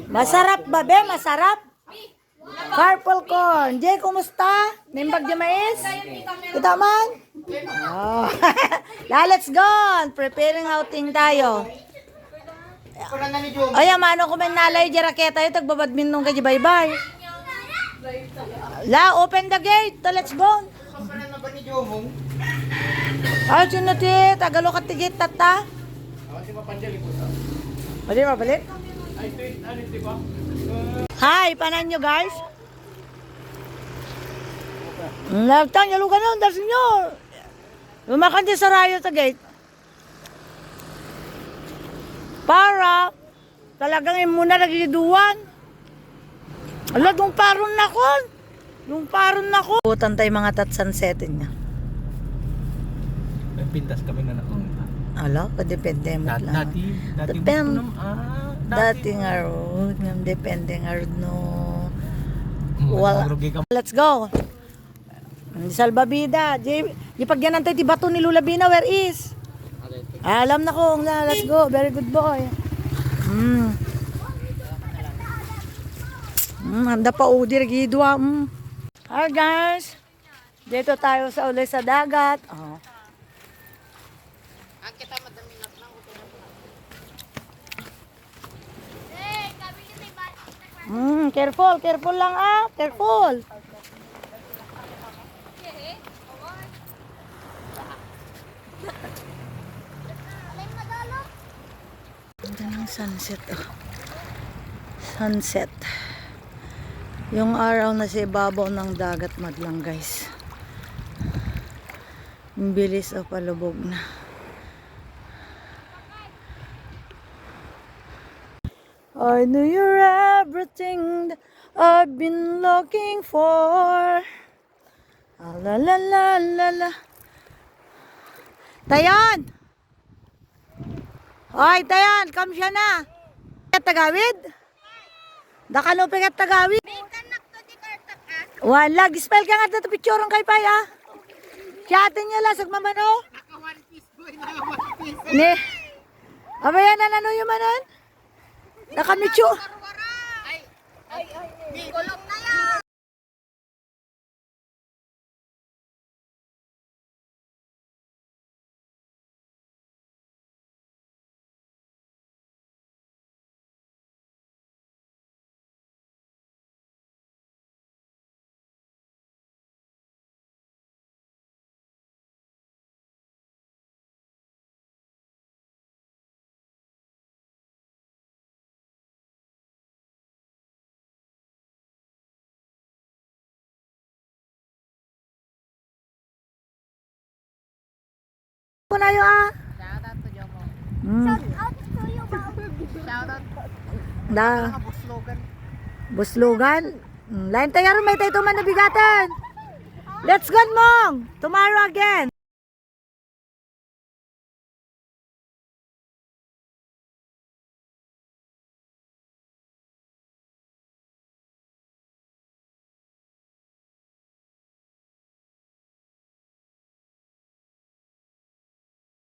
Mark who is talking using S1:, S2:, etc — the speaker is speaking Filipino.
S1: Masarap ba, be? Masarap? Purple corn. Jay, kumusta? Nimbag di mais? Kita man? Oh. Let's go. Preparing outing tayo. Ay, mano ko men nalay di raketa ito. Tagbabadminton ka di bye-bye. La, open the gate. Let's go. Ay, sinati. Tagalo ka tigit, tata. Balik mo, balik. Hi, panan nyo guys. Nagtang nyo lugan nun, dasin nyo. Lumakan di sa rayo sa gate. Para talagang imuna nagiduan. Ala, dung paron na ko. Dung paron na ko. Butan tayo mga tatsansetin niya.
S2: Pintas kami na naon.
S1: Ala, kadepende mo lang. Dati nga road, depende nga road no. Wala. Let's go. Salbabida. Di pagyanan tayo ti bato ni Lulabina, where is? Alam na ko, let's go. Very good boy. Handa pa udir gidwa. Hi guys. Dito tayo sa uli sa dagat. Oh. Careful lang careful. Ganda ng sunset, Sunset. Yung araw na sa ibabaw ng dagat madlang, guys. Ang bilis palubog na. I knew you're everything that I've been looking for. La la la la la. Tayan! Hoy, Tayan, come siya na. Tagawid? Dakalupi ka tagawid? Wala, gispel ka nga dito picture kay Paya. Siyatin niya lang, sagmamano.
S3: Naka one piece boy, naka one piece.
S1: Ne. Abayan na ano yung manan? Nakamicho.
S3: Ay, kulong na yan.
S1: Ano na yun
S3: Shout out to Jomo.
S1: Shout
S3: out.
S1: Da. Buslogan. Lain tayo rin may tayo man nabigatan. Let's go mong. Tomorrow again.